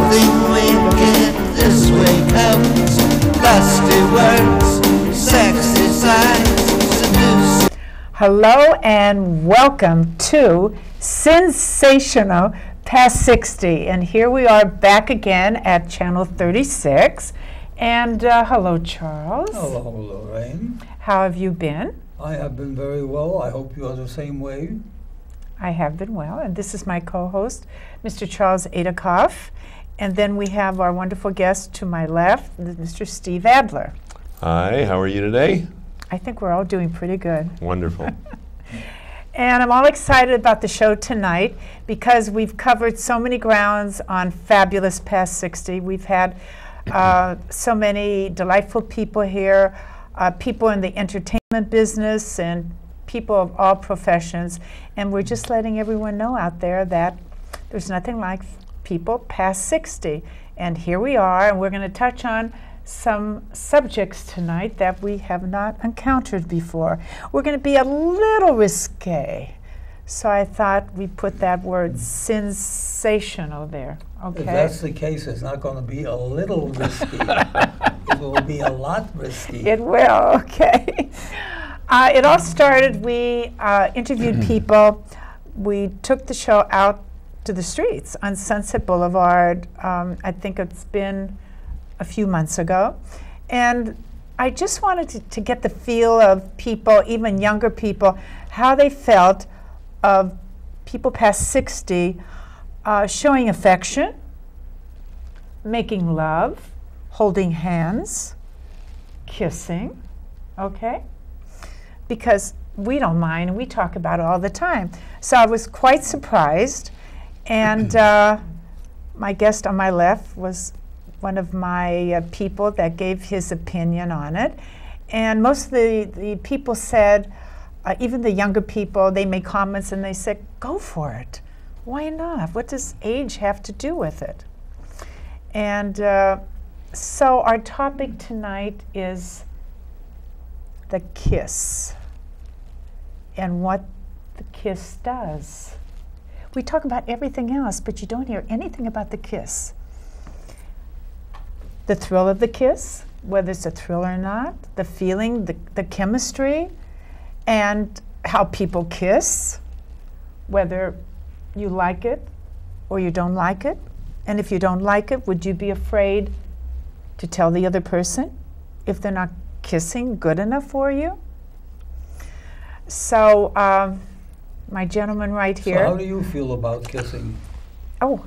Something wicked this way comes. Lusty words, sexy signs, seduce. Hello and welcome to Sin-sational Past 60. And here we are back again at channel 36. And hello, Charles. Hello, Lorraine. How have you been? I have been very well. I hope you are the same way. I have been well. And this is my co-host, Mr. Charles Adakoff. And then we have our wonderful guest to my left, Mr. Steve Adler. Hi, how are you today? I think we're all doing pretty good. Wonderful. And I'm all excited about the show tonight because we've covered so many grounds on Fabulous Past 60. We've had so many delightful people here, people in the entertainment business and people of all professions. And we're just letting everyone know out there that there's nothing like people past 60. And here we are, and we're going to touch on some subjects tonight that we have not encountered before. We're going to be a little risque. So I thought we put that word sensational there. Okay. If that's the case, it's not going to be a little risky. It will be a lot risky. It will, okay. It all started, we interviewed people. We took the show out to the streets on Sunset Boulevard. I think it's been a few months ago. And I just wanted to get the feel of people, even younger people, how they felt of people past 60 showing affection, making love, holding hands, kissing, okay? Because we don't mind, and we talk about it all the time. So I was quite surprised, and my guest on my left was one of my people that gave his opinion on it. And most of the people said, even the younger people, they made comments and they said, go for it. Why not? What does age have to do with it? And so our topic tonight is the kiss and what the kiss does. We talk about everything else, but you don't hear anything about the kiss. The thrill of the kiss, whether it's a thrill or not, the feeling, the chemistry, and how people kiss, whether you like it or you don't like it. And if you don't like it, would you be afraid to tell the other person if they're not kissing good enough for you? So my gentleman right here. So how do you feel about kissing? Oh,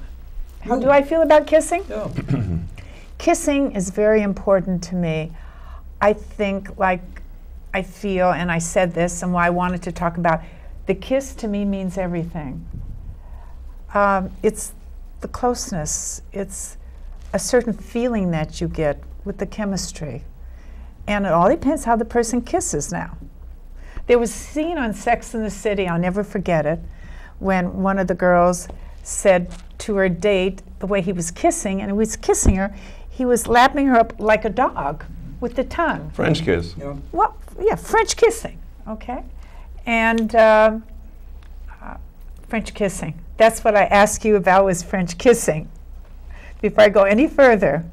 how do I feel about kissing? Yeah. Kissing is very important to me. I think, like I feel, and I said this and why I wanted to talk about, the kiss to me means everything. It's the closeness. It's a certain feeling that you get with the chemistry. And it all depends how the person kisses now. There was a scene on Sex and the City, I'll never forget it, when one of the girls said to her date, the way he was kissing, and he was kissing her, he was lapping her up like a dog with the tongue. French kiss. Yeah. Well, yeah, French kissing, okay? And French kissing. That's what I asked you about, was French kissing. Before I go any further,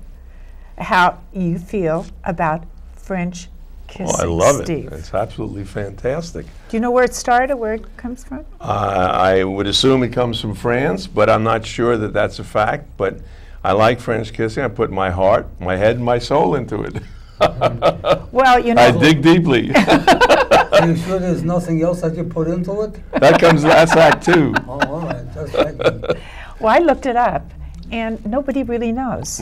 how you feel about French kissing, Oh, I love Steve. it. It's absolutely fantastic. Do you know where it started, where it comes from? I would assume it comes from France, but I'm not sure that that's a fact. But I like French kissing. I put my heart, my head, and my soul into it. Well, you know. I dig deeply. Are you sure there's nothing else that you put into it? That comes last act too. Oh, all right. Just checking. Well, I looked it up, and nobody really knows.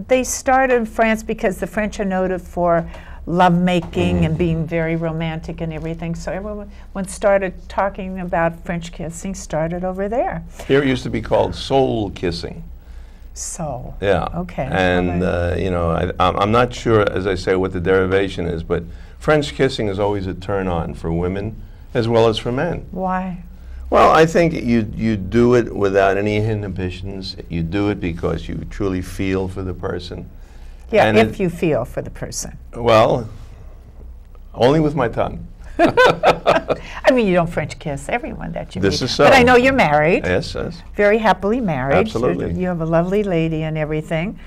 They started in France because the French are noted for lovemaking and being very romantic and everything. So everyone started talking about French kissing, started over there. Here it used to be called soul kissing. So, Yeah. okay. And you know, I'm not sure, as I say, what the derivation is, but French kissing is always a turn on for women as well as for men. Why? Well, I think you do it without any inhibitions. You do it because you truly feel for the person. Yeah, And if you feel for the person. Well, only with my tongue. I mean, you don't French kiss everyone that you meet. This is so. But I know you're married. Yes, yes. Very happily married. Absolutely. You have a lovely lady and everything.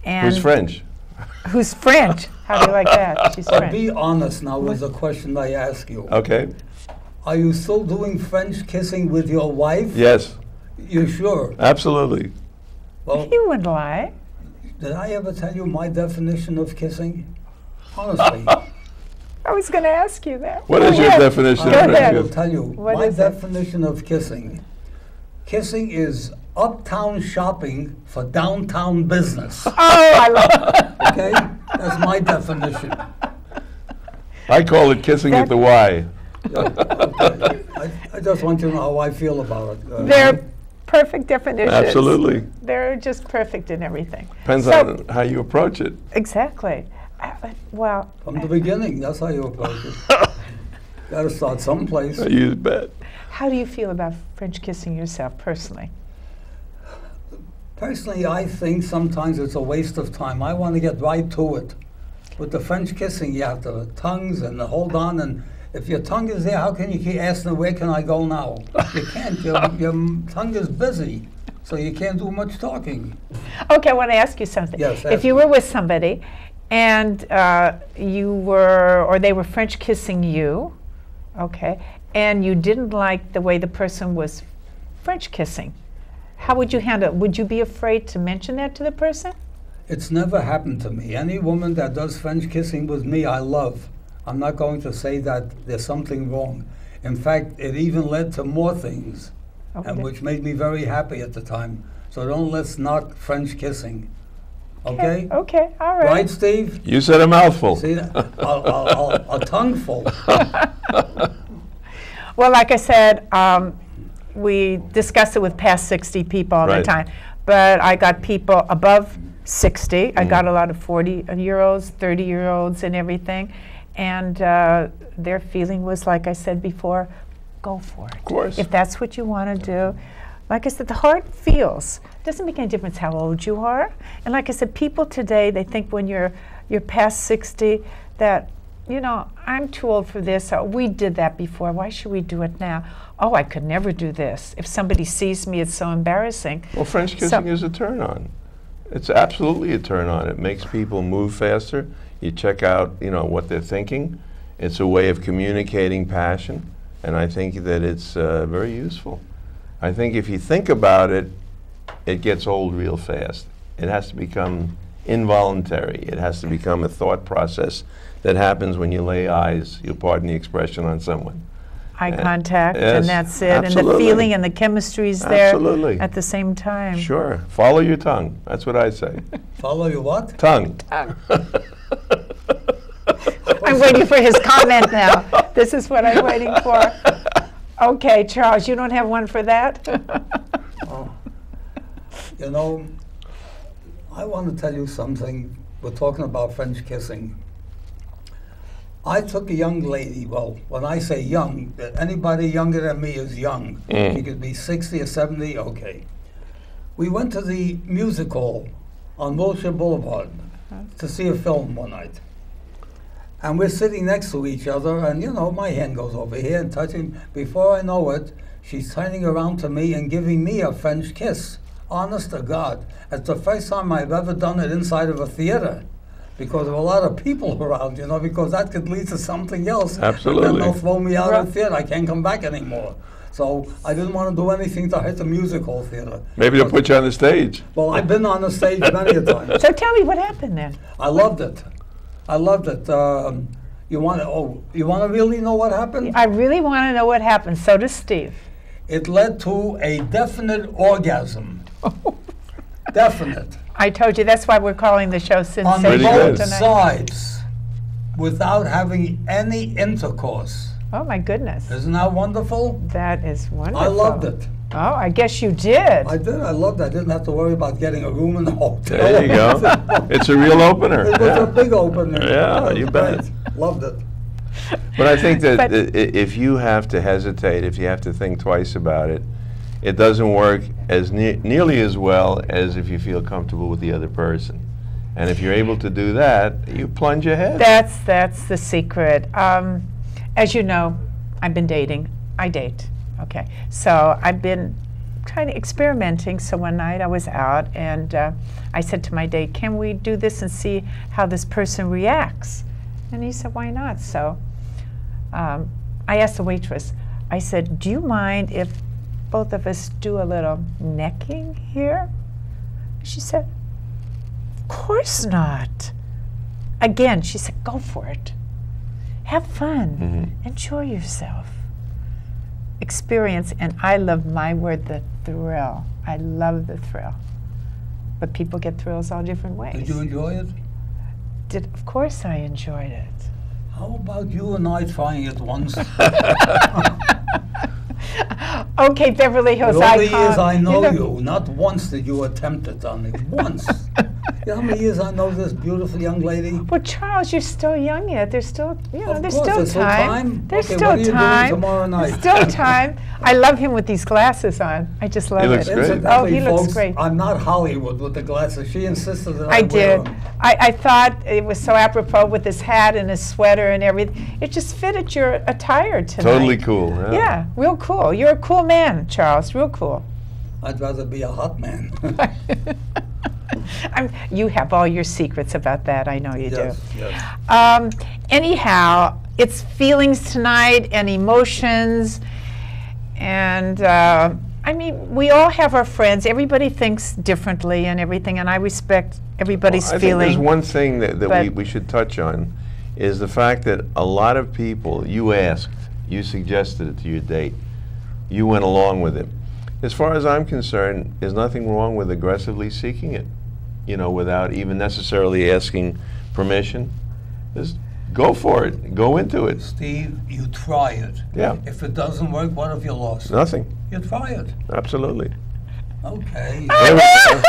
And Who's French? Who's French? How do you like that? She's French. Be honest now with the question I ask you. Okay. Are you still doing French kissing with your wife? Yes, You sure? absolutely. Well, You wouldn't lie. did I ever tell you my definition of kissing? Honestly. I was going to ask you that. What is your ahead. definition of Go French ahead. I will kiss? tell you. What My is it? definition of kissing. Kissing is uptown shopping for downtown business. Oh, I love Okay? That's my definition. I call it kissing at the Y. Okay. I just want you to know how I feel about it. They're perfect definitions. Absolutely. They're just perfect in everything. Depends So- on how you approach it. Exactly. Well, From the beginning, that's how you approach it. Got to start someplace. You bet. how do you feel about French kissing yourself personally? Personally, I think sometimes it's a waste of time. I want to get right to it. With the French kissing, you have the tongues and the hold on, and if your tongue is there, how can you keep asking, where can I go now? You can't. Your tongue is busy, so you can't do much talking. Okay, I want to ask you something. Yes, If ask you me. were with somebody and you were, or they were French kissing you, okay, and you didn't like the way the person was French kissing, how would you handle it? Would you be afraid to mention that to the person? It's never happened to me. Any woman that does French kissing with me, I love. I'm not going to say that there's something wrong. In fact, it even led to more things, Okay. and which made me very happy at the time. So let's knock French kissing. Okay? Okay, all right. Right, Steve? You said a mouthful. See, a tongueful. Well, like I said, we discuss it with past 60 people all the Right. time. But I got people above 60. I got a lot of 40-year-olds, 30-year-olds and everything. And their feeling was, like I said before, go for it. Of course. If that's what you want to do. Like I said, the heart feels. It doesn't make any difference how old you are. And like I said, people today, they think when you're past 60 that, you know, I'm too old for this. Or, we did that before. Why should we do it now? Oh, I could never do this. If somebody sees me, it's so embarrassing. Well, French kissing is a turn on. It's absolutely a turn on. It makes people move faster. You check out, you know, what they're thinking. It's a way of communicating passion, and I think that it's very useful. I think if you think about it, it gets old real fast. It has to become involuntary. It has to become a thought process that happens when you lay eyes, you'll pardon the expression, on someone. Eye contact, yes, and that's it. And the absolutely. feeling and the chemistry's there Absolutely. at the same time. Sure. Follow your tongue. That's what I say. Follow your what? Tongue. I'm waiting for his comment now. This is what I'm waiting for. Okay, Charles, you don't have one for that? You know, I want to tell you something. We're talking about French kissing. I took a young lady, well, when I say young, anybody younger than me is young. She could be 60 or 70, okay. We went to the music hall on Wilshire Boulevard to see a film one night. And we're sitting next to each other, and you know, my hand goes over here and touching. Before I know it, she's turning around to me and giving me a French kiss. Honest to God. It's the first time I've ever done it inside of a theater, because of a lot of people around, you know, because that could lead to something else. Absolutely. And then they'll throw me out of the theater. I can't come back anymore. So I didn't want to do anything to hurt the music hall theater. Maybe they'll put you on the stage. Well, I've been on the stage many a time. So tell me what happened then. I loved it. I loved it. You want to really know what happened? I really want to know what happened. So does Steve. It led to a definite orgasm. Definite. I told you that's why we're calling the show On Sin-sational good. both tonight. sides, without having any intercourse. Oh my goodness, Isn't that wonderful? that is wonderful. I loved it. Oh, I guess you did. I did. I loved it. I didn't have to worry about getting a room in the hotel. There you go. It's a real opener. It was Yeah. a big opener. Yeah, It was you bet. great. Loved it. But I think that But- if you have to hesitate, if you have to think twice about it, it doesn't work as nearly as well as if you feel comfortable with the other person. And if you're able to do that, you plunge ahead. That's the secret. as you know, I've been dating. I date. Okay. So I've been kind of experimenting. So one night I was out and I said to my date, can we do this and see how this person reacts? And he said, why not? So I asked the waitress, I said, do you mind if both of us do a little necking here? She said, of course not. Again, she said, go for it. Have fun. Enjoy yourself. Experience, and I love my word, the thrill. I love the thrill. But people get thrills all different ways. Did you enjoy it? Of course I enjoyed it. How about you and I trying it once? Okay, Beverly Hills All the years icon. I know you, not once did you attempt it on me. Once. You know how many years I know this beautiful young lady? Well, Charles, you're still young yet. There's still, you know, Of there's course, still there's still time. time. There's Okay, still what are you doing time. tomorrow night? There's still time. I love him with these glasses on. I just love looks it. great. Incidentally, Oh, he looks folks, great. I'm not Hollywood with the glasses. She insisted that I I wear did. them. I thought it was so apropos with his hat and his sweater and everything. It just fitted your attire tonight. Totally cool. Yeah, real cool. You're a cool man, Charles. Real cool. I'd rather be a hot man. You have all your secrets about that. I know you Yes, do. yes. Anyhow, it's feelings tonight and emotions. And I mean, we all have our friends. Everybody thinks differently and everything. And I respect everybody's I think feeling. there's one thing that but- we should touch on is the fact that a lot of people, you asked, you suggested it to your date, you went along with it. As far as I'm concerned, there's nothing wrong with aggressively seeking it, you know, without even necessarily asking permission. Just go for it. Go into it. Steve, you try it. Yeah. If it doesn't work, what if you lost? Nothing. You try it. Absolutely. Okay. There we go.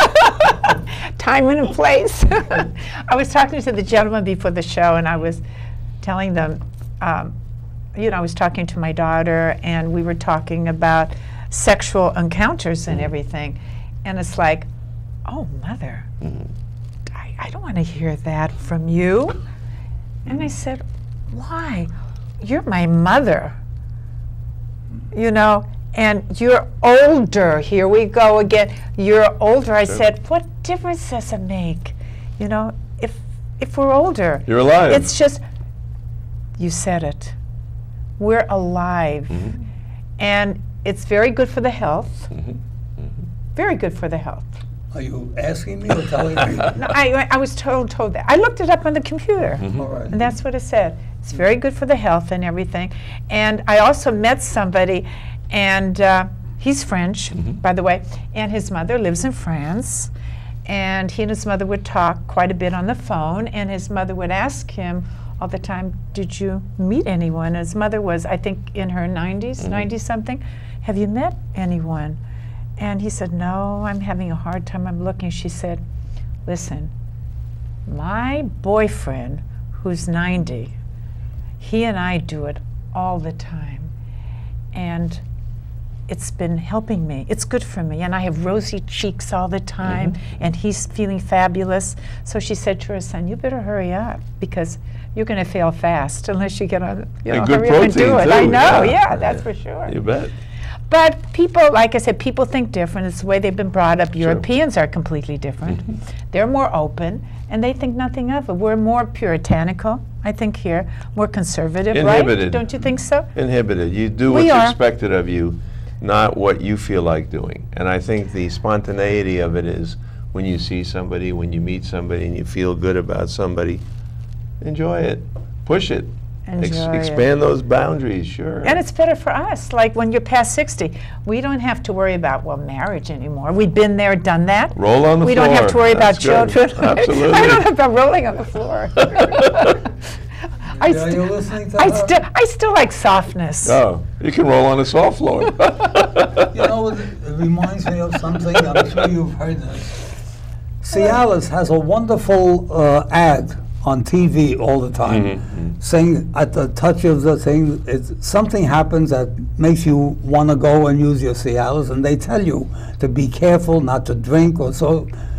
Time and a place. I was talking to the gentleman before the show, and I was telling them, you know, I was talking to my daughter, and we were talking about sexual encounters and everything. And it's like, oh, Mother, I don't want to hear that from you. And I said, why? You're my mother, you know, and you're older. Here we go again. You're older. I said, what difference does it make? You know, if we're older. You're alive. It's just, you said it. We're alive. And it's very good for the health. Very good for the health. Are you asking me or telling me? No, I was told that. I looked it up on the computer. All right. And that's what it said. It's very good for the health and everything. And I also met somebody, and he's French, by the way, and his mother lives in France. And he and his mother would talk quite a bit on the phone, and his mother would ask him all the time, did you meet anyone? And his mother was, I think, in her 90s, 90-something. Have you met anyone? And he said, no, I'm having a hard time. I'm looking. She said, listen, my boyfriend, who's 90, he and I do it all the time. And it's been helping me. It's good for me. And I have rosy cheeks all the time, and he's feeling fabulous. So she said to her son, you better hurry up, because you're going to fail fast unless you get on, you know, good hurry up and do protein, it. I too, know, yeah. yeah, that's for sure. You bet. But people, like I said, people think different. It's the way they've been brought up. Europeans are completely different. They're more open, and they think nothing of it. We're more puritanical, I think, here, more conservative, Inhibited. right? Don't you think so? Inhibited. You do We what's are. expected of you, not what you feel like doing. And I think the spontaneity of it is when you see somebody, when you meet somebody, and you feel good about somebody, enjoy it. Push it. Enjoy it. Expand those boundaries, sure. And it's better for us. Like when you're past 60, we don't have to worry about, well, marriage anymore. We've been there, done that. Roll on the We floor. don't have to worry about That's good. children. Absolutely. I don't have about rolling on the floor. Are you listening to her? I still like softness. Oh, you can roll on a soft floor. You know, it reminds me of something. I'm sure you've heard this. Cialis has a wonderful ad on TV all the time, saying at the touch of the thing, something happens that makes you want to go and use your Cialis, and they tell you to be careful not to drink or so.